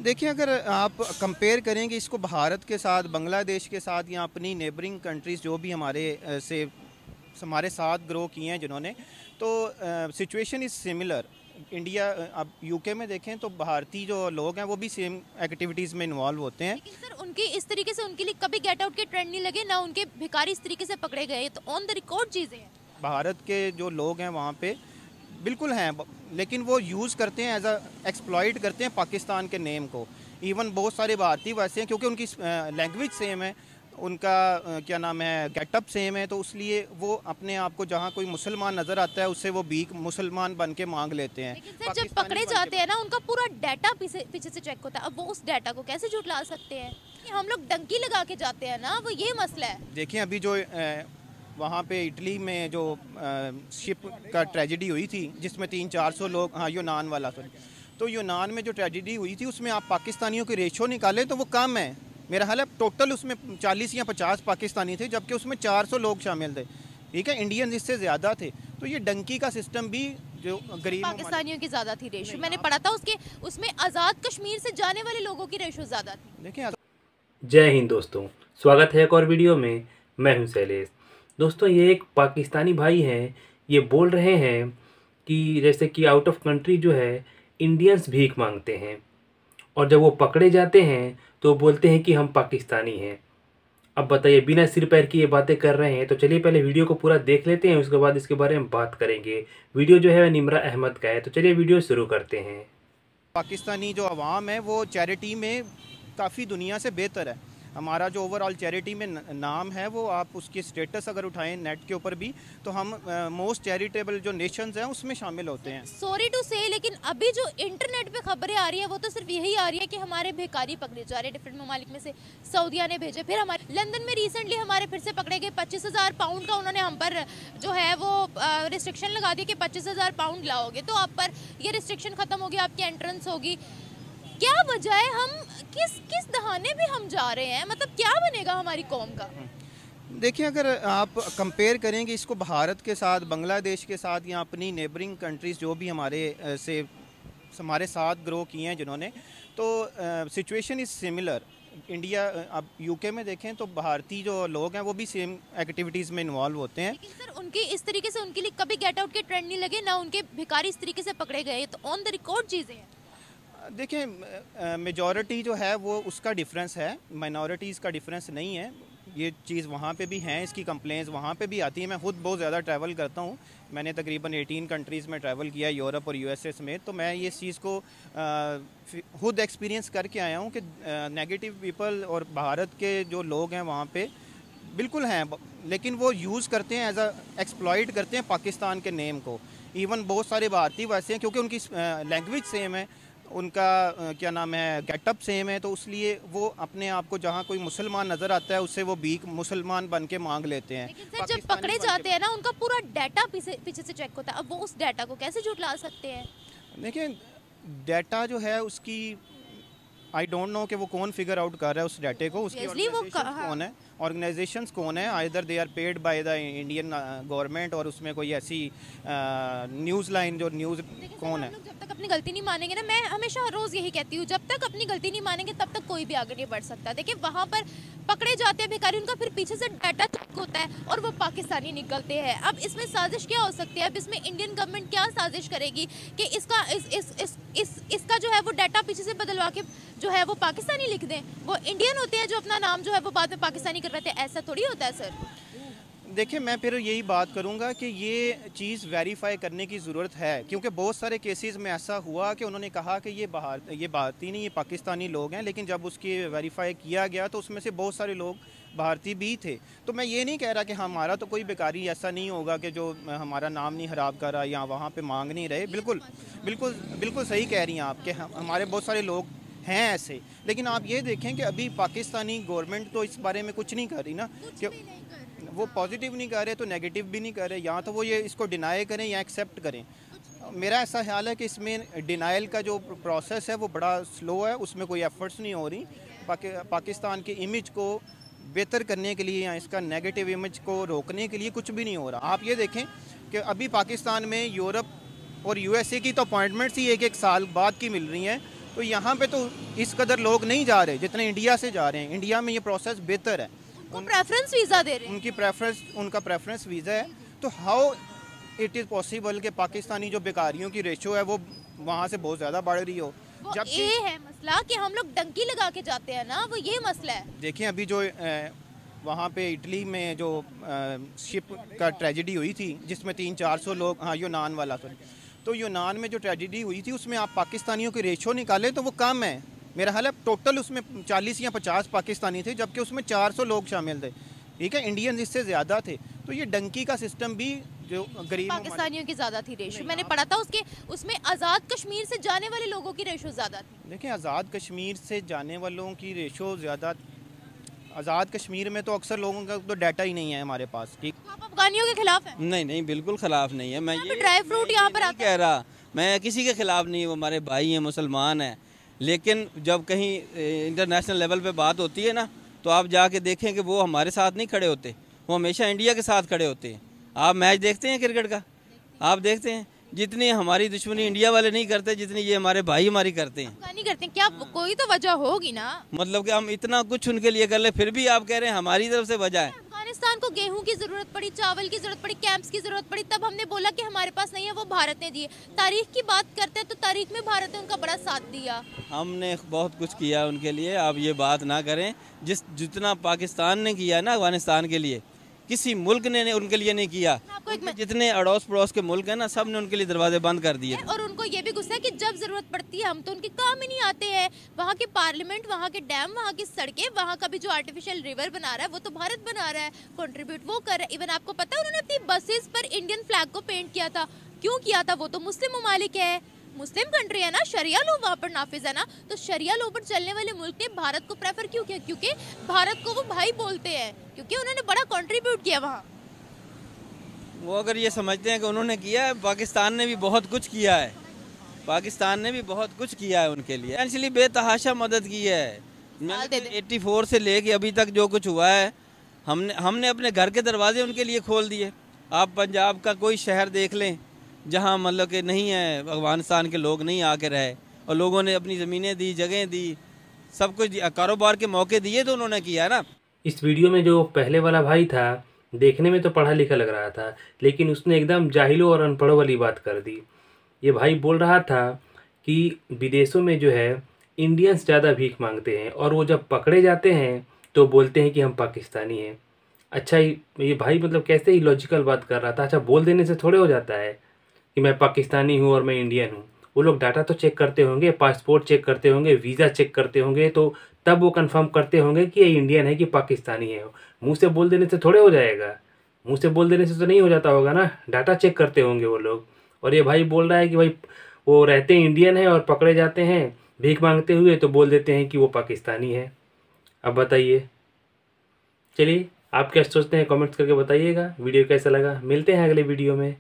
देखिए, अगर आप कंपेयर करेंगे इसको भारत के साथ, बांग्लादेश के साथ या अपनी नेबरिंग कंट्रीज़ जो भी हमारे साथ ग्रो किए हैं जिन्होंने, तो सिचुएशन इज़ सिमिलर। इंडिया, अब यूके में देखें तो भारतीय जो लोग हैं वो भी सेम एक्टिविटीज़ में इन्वॉल्व होते हैं। लेकिन सर उनकी इस तरीके से उनके लिए कभी गेट आउट के ट्रेंड नहीं लगे, ना उनके भिखारी इस तरीके से पकड़े गए, तो ऑन द रिकॉर्ड चीजें हैं। भारत के जो लोग हैं वहाँ पे बिल्कुल हैं, लेकिन वो यूज़ करते हैं एज अ एक्सप्लॉइट करते हैं पाकिस्तान के नेम को। इवन बहुत सारे भारतीय वैसे हैं क्योंकि उनकी लैंग्वेज सेम है, उनका क्या नाम है, गेटअप सेम है, तो इसलिए वो अपने आप को जहाँ कोई मुसलमान नज़र आता है उससे वो भीख मुसलमान बन के मांग लेते हैं। लेकिन सर जब पकड़े जाते हैं ना, उनका पूरा डाटा पीछे से चेक होता है। अब वो उस डाटा को कैसे झुठला सकते हैं कि हम लोग डंकी लगा के जाते हैं ना, वो ये मसला है। देखिए, अभी जो वहाँ पे इटली में जो शिप का ट्रेजेडी हुई थी जिसमें 300-400 लोग, हाँ यूनान वाला, सॉरी, तो यूनान में जो ट्रेजेडी हुई थी उसमें आप पाकिस्तानियों की रेशो निकालें तो वो कम है। मेरा हाल है टोटल उसमें 40 या 50 पाकिस्तानी थे, जबकि उसमें 400 लोग शामिल थे। ठीक है, इंडियन इससे ज़्यादा थे। तो ये डंकी का सिस्टम भी जो गरीब पाकिस्तानियों की ज्यादा थी रेशो, मैंने पढ़ा था उसमें आजाद कश्मीर से जाने वाले लोगों की रेशो ज्यादा थी। देखिए। जय हिंद दोस्तों, स्वागत है एक और वीडियो में। मैं हूं शैलेश। दोस्तों, ये एक पाकिस्तानी भाई हैं, ये बोल रहे हैं कि जैसे कि आउट ऑफ कंट्री जो है इंडियंस भीख मांगते हैं, और जब वो पकड़े जाते हैं तो बोलते हैं कि हम पाकिस्तानी हैं। अब बताइए, बिना सिर पैर की ये बातें कर रहे हैं। तो चलिए पहले वीडियो को पूरा देख लेते हैं, उसके बाद इसके बारे में बात करेंगे। वीडियो जो है निम्रा अहमद का है, तो चलिए वीडियो शुरू करते हैं। पाकिस्तानी जो अवाम है वो चैरिटी में काफ़ी दुनिया से बेहतर है। हमारा जो ओवरऑल चैरिटी में नाम है, वो आप उसकी स्टेटस अगर उठाएं नेट के ऊपर भी, तो हम मोस्ट चैरिटेबल जो नेशंस हैं उसमें शामिल होते हैं। सॉरी टू से, लेकिन अभी जो इंटरनेट पे खबरें आ रही है वो तो सिर्फ यही आ रही है कि हमारे भिखारी पकड़े जा रहे हैं डिफरेंट ममालिक में से। सऊदीया ने भेजे, फिर हमारे लंदन में रिसेंटली हमारे फिर से पकड़े गए। 25,000 पाउंड का उन्होंने हम पर जो है वो रिस्ट्रिक्शन लगा दी कि 25,000 पाउंड लाओगे तो आप पर ये रिस्ट्रिक्शन खत्म होगी, आपकी एंट्रेंस होगी। क्या वजह है, हम किस किस दहाने भी हम जा रहे हैं? मतलब क्या बनेगा हमारी कौम का? देखिए, अगर आप कंपेयर करेंगे इसको भारत के साथ, बांग्लादेश के साथ या अपनी नेबरिंग कंट्रीज़ जो भी हमारे साथ ग्रो किए हैं जिन्होंने, तो सिचुएशन इज़ सिमिलर। इंडिया, अब यूके में देखें तो भारतीय जो लोग हैं वो भी सेम एक्टिविटीज़ में इन्वॉल्व होते हैं। लेकिन सर उनकी इस तरीके से उनके लिए कभी गेट आउट के ट्रेंड नहीं लगे, ना उनके भिखारी इस तरीके से पकड़े गए, तो ऑन द रिकॉर्ड चीज़ें हैं। देखिए, मेजॉरिटी जो है वो उसका डिफरेंस है, माइनॉरिटीज़ का डिफरेंस नहीं है। ये चीज़ वहाँ पे भी हैं, इसकी कंप्लेंट्स वहाँ पे भी आती हैं। मैं खुद बहुत ज़्यादा ट्रैवल करता हूँ, मैंने तकरीबन 18 कंट्रीज़ में ट्रैवल किया है, यूरोप और यूएसए समेत। तो मैं ये चीज़ को खुद एक्सपीरियंस करके आया हूँ कि नेगेटिव पीपल और भारत के जो लोग हैं वहाँ पे बिल्कुल हैं, लेकिन वो यूज़ करते हैं एज अ एक्सप्लॉइट करते हैं पाकिस्तान के नेम को। इवन बहुत सारे भारतीय वैसे हैं क्योंकि उनकी लैंग्वेज सेम है, उनका क्या नाम है, गेटअप सेम है, तो इसलिए वो अपने आप को जहाँ कोई मुसलमान नज़र आता है उससे वो भीख मुसलमान बन के मांग लेते हैं। लेकिन सर जब पकड़े जाते हैं ना, उनका पूरा डाटा पीछे से चेक होता है। अब वो उस डाटा को कैसे झुठला सकते हैं? देखिए, डाटा जो है उसकी आई डोंट नो कि वो कौन फिगर आउट कर रहा है उस डाटे को, उसकी कौन है, ऑर्गेनाइजेशंस कौन है। Either they are paid by the Indian government, और उसमें कोई ऐसी न्यूज़ लाइन जो न्यूज़ कौन है। जब तक अपनी गलती नहीं मानेंगे ना, मैं हमेशा रोज यही कहती हूँ, जब तक अपनी गलती नहीं मानेंगे तब तक कोई भी आगे नहीं बढ़ सकता। देखिए वहाँ पर पकड़े जाते हैं भिखारी, उनका फिर पीछे से डाटा चेक होता है और वो पाकिस्तानी निकलते हैं। अब इसमें साजिश क्या हो सकती है? अब इसमें इंडियन गवर्नमेंट क्या साजिश करेगी कि इसका जो है वो डाटा पीछे से बदलवा के जो है वो पाकिस्तानी लिख दें। वो इंडियन होते हैं जो अपना नाम जो है वो बाद में पाकिस्तानी करवाते हैं। ऐसा थोड़ी होता है सर। देखिए, मैं फिर यही बात करूंगा कि ये चीज़ वेरीफाई करने की ज़रूरत है, क्योंकि बहुत सारे केसेस में ऐसा हुआ कि उन्होंने कहा कि ये भारतीय नहीं, ये पाकिस्तानी लोग हैं, लेकिन जब उसकी वेरीफाई किया गया तो उसमें से बहुत सारे लोग भारतीय भी थे। तो मैं ये नहीं कह रहा कि हमारा तो कोई बेकारी ऐसा नहीं होगा कि जो हमारा नाम नहीं ख़राब कर रहा या वहाँ पर मांग नहीं रहे। बिल्कुल बिल्कुल बिल्कुल सही कह रही हैं आप कि हमारे बहुत सारे लोग हैं ऐसे, लेकिन आप ये देखें कि अभी पाकिस्तानी गवर्नमेंट तो इस बारे में कुछ नहीं कर रही ना, कि वो पॉजिटिव नहीं कर रहे तो नेगेटिव भी नहीं कर रहे। या तो वो ये इसको डिनाई करें या एक्सेप्ट करें। मेरा ऐसा ख्याल है कि इसमें डिनाइल का जो प्रोसेस है वो बड़ा स्लो है, उसमें कोई एफर्ट्स नहीं हो रही। पाकिस्तान की इमेज को बेहतर करने के लिए या इसका नेगेटिव इमेज को रोकने के लिए कुछ भी नहीं हो रहा। आप ये देखें कि अभी पाकिस्तान में यूरोप और यूएसए की तो अपॉइंटमेंट्स ही एक साल बाद की मिल रही हैं, तो यहाँ पे तो इस कदर लोग नहीं जा रहे जितने इंडिया से जा रहे हैं। इंडिया में ये प्रोसेस बेहतर है, प्रेफरेंस वीज़ा दे रहे हैं, उनका प्रेफरेंस वीज़ा है। तो हाउ इट इज़ पॉसिबल कि पाकिस्तानी जो बेकारियों की रेशो है वो वहाँ से बहुत ज़्यादा बढ़ रही हो। जब ये है मसला कि हम लोग डंकी लगा के जाते हैं ना, वो ये मसला है। देखिए अभी जो वहाँ पे इटली में जो शिप का ट्रेजेडी हुई थी जिसमें 300-400 लोग, हाँ यूनान वाला सॉरी, तो यूनान में जो ट्रेजेडी हुई थी उसमें आप पाकिस्तानियों की रेशो निकालें तो वो कम है। मेरा ख्याल है टोटल उसमें 40 या 50 पाकिस्तानी थे, जबकि उसमें 400 लोग शामिल थे। ठीक है, इंडियंस इससे ज़्यादा थे। तो ये डंकी का सिस्टम भी जो गरीब पाकिस्तानियों की ज़्यादा थी रेशो, मैंने पढ़ा था उसमें आज़ाद कश्मीर से जाने वाले लोगों की रेशो ज़्यादा थी। देखिए आज़ाद कश्मीर से जाने वालों की रेशो ज़्यादा, आज़ाद कश्मीर में तो अक्सर लोगों का तो डाटा ही नहीं है हमारे पास। ठीक, आप अफगानियों के खिलाफ हैं? नहीं नहीं, बिल्कुल खिलाफ नहीं है। मैं ये ड्राई फ्रूट यहाँ पर आता कह रहा, मैं किसी के खिलाफ नहीं, वो हमारे भाई हैं, मुसलमान हैं। लेकिन जब कहीं इंटरनेशनल लेवल पे बात होती है ना, तो आप जाके देखें कि वो हमारे साथ नहीं खड़े होते, वो हमेशा इंडिया के साथ खड़े होते हैं। आप मैच देखते हैं क्रिकेट का, आप देखते हैं जितनी हमारी दुश्मनी इंडिया वाले नहीं करते जितनी ये हमारे भाई हमारी करते हैं। नहीं करते क्या? कोई तो वजह होगी ना, मतलब कि हम इतना कुछ उनके लिए कर ले, फिर भी आप कह रहे हैं हमारी तरफ से वजह है। अफगानिस्तान को गेहूं की जरूरत पड़ी, चावल की जरूरत पड़ी, कैंप्स की जरूरत पड़ी, तब हमने बोला कि हमारे पास नहीं है, वो भारत ने दिए। तारीख की बात करते हैं तो तारीख में भारत ने उनका बड़ा साथ दिया। हमने बहुत कुछ किया उनके लिए, आप ये बात ना करें। जितना पाकिस्तान ने किया ना अफगानिस्तान के लिए, किसी मुल्क ने उनके लिए नहीं किया। जितने अड़ोस पड़ोस के मुल्क हैं ना, सब ने उनके लिए दरवाजे बंद कर दिए। और उनको ये भी गुस्सा है कि जब जरूरत पड़ती है हम तो उनके काम ही नहीं आते हैं। वहाँ के पार्लियामेंट, वहाँ के डैम, वहाँ की सड़कें, वहाँ का भी जो आर्टिफिशियल रिवर बना रहा है वो तो भारत बना रहा है, कंट्रीब्यूट वो कर रहा है। इवन आपको पता है उन्होंने अपनी बसेस पर इंडियन फ्लैग को पेंट किया था। क्यों किया था? वो तो मुस्लिम ममालिक है, मुस्लिम कंट्री है ना, शरिया लॉ वहाँ पर नाफिज है ना। तो शरिया लॉ पर चलने वाले मुल्क ने भारत को प्रेफर क्यों किया? क्योंकि भारत को वो भाई बोलते हैं, क्योंकि उन्होंने बड़ा कंट्रीब्यूट किया वहाँ। वो अगर ये समझते हैं कि उन्होंने किया है, पाकिस्तान ने भी बहुत कुछ किया है, पाकिस्तान ने भी बहुत कुछ किया है उनके लिए, एक्चुअली बेतहाशा मदद की है। 84 से लेके अभी तक जो कुछ हुआ है, हमने अपने घर के दरवाजे उनके लिए खोल दिए। आप पंजाब का कोई शहर देख लें जहाँ मतलब कि नहीं है, अफगानिस्तान के लोग नहीं आके रहे, और लोगों ने अपनी ज़मीनें दी, जगह दी, सब कुछ कारोबार के मौके दिए, तो उन्होंने किया ना। इस वीडियो में जो पहले वाला भाई था, देखने में तो पढ़ा लिखा लग रहा था, लेकिन उसने एकदम जाहिलों और अनपढ़ों वाली बात कर दी। ये भाई बोल रहा था कि विदेशों में जो है इंडियंस ज़्यादा भीख मांगते हैं, और वो जब पकड़े जाते हैं तो बोलते हैं कि हम पाकिस्तानी हैं। अच्छा, ये भाई मतलब कैसे ही लॉजिकल बात कर रहा था। अच्छा, बोल देने से थोड़े हो जाता है कि मैं पाकिस्तानी हूँ और मैं इंडियन हूँ। वो लोग डाटा तो चेक करते होंगे, पासपोर्ट चेक करते होंगे, वीज़ा चेक करते होंगे, तो तब वो कंफर्म करते होंगे कि ये इंडियन है कि पाकिस्तानी है। मुंह से बोल देने से थोड़े हो जाएगा, मुंह से बोल देने से तो नहीं हो जाता होगा ना, डाटा चेक करते होंगे वो लोग। और ये भाई बोल रहा है कि भाई वो रहते हैं इंडियन है और पकड़े जाते हैं भीख मांगते हुए तो बोल देते हैं कि वो पाकिस्तानी है। अब बताइए, चलिए आप क्या सोचते हैं कमेंट्स करके बताइएगा। वीडियो कैसा लगा, मिलते हैं अगले वीडियो में।